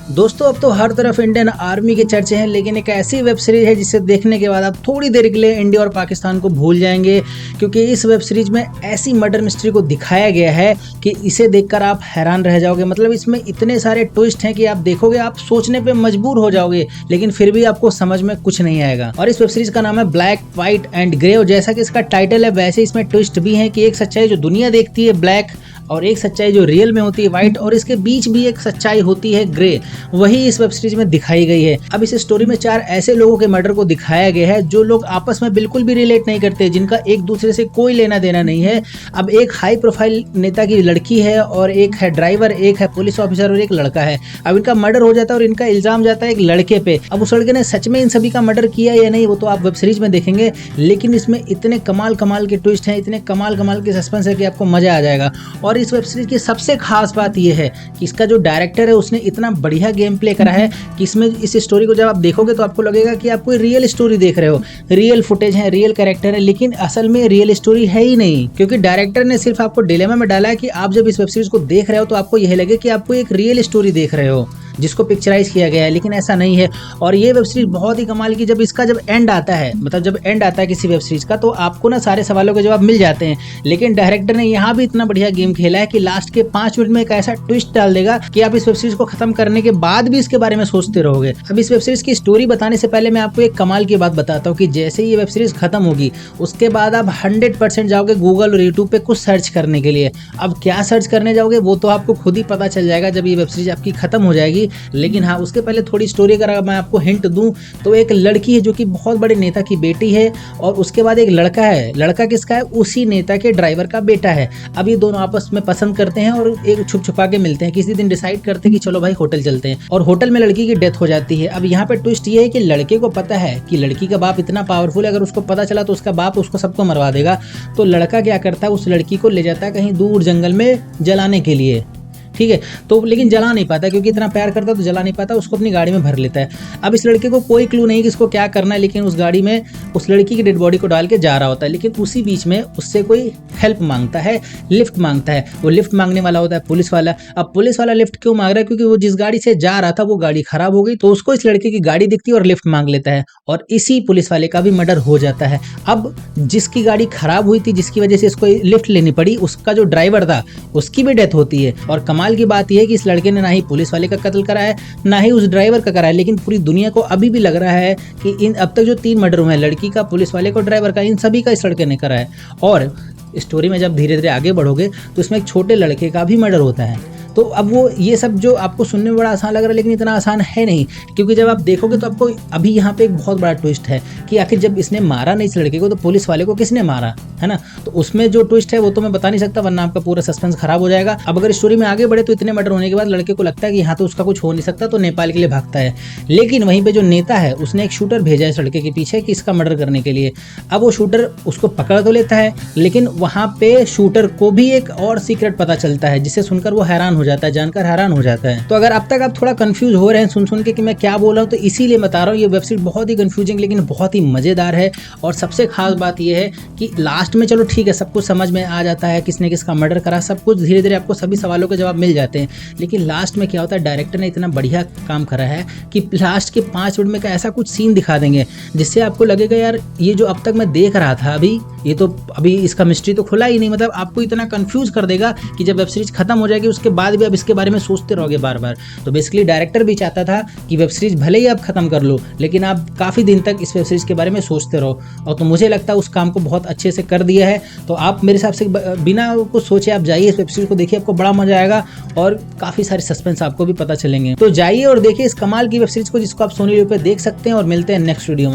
दोस्तों अब तो हर तरफ इंडियन आर्मी के चर्चे हैं, लेकिन एक ऐसी वेब सीरीज है जिसे देखने के बाद आप थोड़ी देर के लिए इंडिया और पाकिस्तान को भूल जाएंगे, क्योंकि इस वेब सीरीज में ऐसी मर्डर मिस्ट्री को दिखाया गया है कि इसे देखकर आप हैरान रह जाओगे। मतलब इसमें इतने सारे ट्विस्ट हैं कि आप देखोगे आप सोचने पे मजबूर हो जाओगे, लेकिन फिर भी आपको समझ में कुछ नहीं आएगा। और इस वेब सीरीज का नाम है ब्लैक, व्हाइट एंड ग्रे, और जैसा कि इसका टाइटल है वैसे इसमें ट्विस्ट भी है कि एक सच्चाई जो दुनिया देखती है ब्लैक, और एक सच्चाई जो रियल में होती है व्हाइट, और इसके बीच भी एक सच्चाई होती है ग्रे, वही इस वेब सीरीज में दिखाई गई है। अब इस स्टोरी में 4 ऐसे लोगों के मर्डर को दिखाया गया है जो लोग आपस में बिल्कुल भी रिलेट नहीं करते, जिनका एक दूसरे से कोई लेना देना नहीं है। अब एक हाई प्रोफाइल नेता की लड़की है, और एक है ड्राइवर, एक है पुलिस ऑफिसर, और एक लड़का है। अब इनका मर्डर हो जाता है और इनका इल्जाम जाता है एक लड़के पे। अब उस लड़के ने सच में इन सभी का मर्डर किया या नहीं वो तो आप वेब सीरीज में देखेंगे, लेकिन इसमें इतने कमाल कमाल के ट्विस्ट हैं, इतने कमाल कमाल के सस्पेंस है कि आपको मजा आ जाएगा। और इस वेब सीरीज की सबसे खास बात यह है कि इसका जो डायरेक्टर है उसने इतना बढ़िया गेम प्ले करा है कि इसमें इस स्टोरी को जब आप देखोगे तो आपको लगेगा कि आप कोई रियल स्टोरी देख रहे हो, रियल फुटेज है, रियल कैरेक्टर है, लेकिन असल में रियल स्टोरी है ही नहीं। क्योंकि डायरेक्टर ने सिर्फ आपको डिलेमा में डाला है कि आप जब इस वेब सीरीज को देख रहे हो तो आपको यह लगे कि आपको एक रियल स्टोरी देख रहे हो जिसको पिक्चराइज किया गया है, लेकिन ऐसा नहीं है। और ये वेब सीरीज बहुत ही कमाल की, जब इसका जब एंड आता है, मतलब जब एंड आता है किसी वेब सीरीज का, तो आपको ना सारे सवालों के जवाब मिल जाते हैं, लेकिन डायरेक्टर ने यहाँ भी इतना बढ़िया गेम खेला है कि लास्ट के 5 मिनट में एक ऐसा ट्विस्ट डाल देगा कि आप इस वेब सीरीज को खत्म करने के बाद भी इसके बारे में सोचते रहोगे। अब इस वेब सीरीज की स्टोरी बताने से पहले मैं आपको एक कमाल की बात बताता हूँ कि जैसे ही ये वेब सीरीज खत्म होगी उसके बाद आप 100% जाओगे गूगल और यूट्यूब पे कुछ सर्च करने के लिए। अब क्या सर्च करने जाओगे वो तो आपको खुद ही पता चल जाएगा जब ये वेब सीरीज आपकी खत्म हो जाएगी। लेकिन हाँ, उसके पहले थोड़ी स्टोरी अगर मैं आपको हिंट दूं तो एक लड़की है जो कि बहुत बड़े नेता की बेटी है, और उसके बाद एक लड़का है। लड़का किसका है? उसी नेता के ड्राइवर का बेटा है। अब ये दोनों आपस में पसंद करते हैं और एक छुप छुपा के मिलते हैं। किसी दिन डिसाइड करते हैं कि चलो भाई होटल चलते हैं, और होटल में लड़की की डेथ हो जाती है। अब यहाँ पे ट्विस्ट ये है कि लड़के को पता है कि लड़की का बाप इतना पावरफुल है, अगर उसको पता चला तो उसका बाप उसको सबको मरवा देगा। तो लड़का क्या करता है, उस लड़की को ले जाता है कहीं दूर जंगल में जलाने के लिए, ठीक है। तो लेकिन जला नहीं पाता, क्योंकि इतना प्यार करता तो जला नहीं पाता, उसको अपनी गाड़ी में भर लेता है। अब इस लड़के को कोई क्लू नहीं कि इसको क्या करना है, लेकिन उस गाड़ी में उस लड़की की डेड बॉडी को डाल के जा रहा होता है। लेकिन उसी बीच में उससे कोई हेल्प मांगता है, लिफ्ट मांगता है। वो लिफ्ट मांगने वाला होता है पुलिस वाला। अब पुलिस वाला लिफ्ट क्यों मांग रहा है? क्योंकि वो जिस गाड़ी से जा रहा था वो गाड़ी खराब हो गई, तो उसको इस लड़के की गाड़ी दिखती है और लिफ्ट मांग लेता है, और इसी पुलिस वाले का भी मर्डर हो जाता है। अब जिसकी गाड़ी खराब हुई थी, जिसकी वजह से इसको लिफ्ट लेनी पड़ी, उसका जो ड्राइवर था उसकी भी डेथ होती है। और कमाल की बात यह है कि इस लड़के ने ना ही पुलिस वाले का कत्ल करा है, ना ही उस ड्राइवर का करा है, लेकिन पूरी दुनिया को अभी भी लग रहा है कि इन अब तक जो 3 मर्डर हुए हैं, लड़की का, पुलिस वाले को, ड्राइवर का, इन सभी का इस लड़के ने करा है। और स्टोरी में जब धीरे धीरे आगे बढ़ोगे तो इसमें एक छोटे लड़के का भी मर्डर होता है। तो अब वो ये सब जो आपको सुनने में बड़ा आसान लग रहा है, लेकिन इतना आसान है नहीं, क्योंकि जब आप देखोगे तो आपको अभी यहाँ पे एक बहुत बड़ा ट्विस्ट है कि आखिर जब इसने मारा नहीं इस लड़के को तो पुलिस वाले को किसने मारा, है ना। तो उसमें जो ट्विस्ट है वो तो मैं बता नहीं सकता, वरना आपका पूरा सस्पेंस खराब हो जाएगा। अब अगर स्टोरी में आगे बढ़े तो इतने मर्डर होने के बाद लड़के को लगता है कि यहाँ तो उसका कुछ हो नहीं सकता, तो नेपाल के लिए भागता है। लेकिन वहीं पर जो नेता है उसने एक शूटर भेजा है इस लड़के के पीछे कि इसका मर्डर करने के लिए। अब वो शूटर उसको पकड़ तो लेता है, लेकिन वहाँ पे शूटर को भी एक और सीक्रेट पता चलता है, जिसे सुनकर वो हैरान हो जाता है, जानकर हैरान हो जाता है। तो अगर अब तक आप थोड़ा कंफ्यूज हो रहे हैं सुन के कि मैं क्या बोल रहा हूँ, तो इसीलिए बता रहा हूँ, ये वेब सीरीज बहुत ही कंफ्यूजिंग लेकिन बहुत ही मजेदार है। और सबसे खास बात यह है कि लास्ट में चलो ठीक है सब कुछ समझ में आ जाता है, किसने किसका मर्डर करा, सब कुछ धीरे धीरे आपको सभी सवालों के जवाब मिल जाते हैं। लेकिन लास्ट में क्या होता है, डायरेक्टर ने इतना बढ़िया काम करा है कि लास्ट के 5 मिनट में का ऐसा कुछ सीन दिखा देंगे जिससे आपको लगेगा यार ये जो अब तक मैं देख रहा था अभी इसका मिस्ट्री तो खुला ही नहीं। मतलब आपको इतना कंफ्यूज कर देगा कि जब वेब सीरीज खत्म हो जाएगी उसके बाद भी आप इसके बारे में सोचते रहोगे बार बार। तो बेसिकली डायरेक्टर भी चाहता था कि वेब सीरीज भले ही आप खत्म कर लो, लेकिन आप काफ़ी दिन तक इस वेब सीरीज के बारे में सोचते रहो। और तो मुझे लगता है उस काम को बहुत अच्छे से कर दिया है। तो आप मेरे हिसाब से बिना कुछ सोचे आप जाइए इस वेब सीरीज को देखिए, आपको बड़ा मजा आएगा और काफ़ी सारे सस्पेंस आपको भी पता चलेंगे। तो जाइए और देखिए इस कमाल की वेब सीरीज को, जिसको आप सोनी लिव पे देख सकते हैं। और मिलते हैं नेक्स्ट वीडियो में।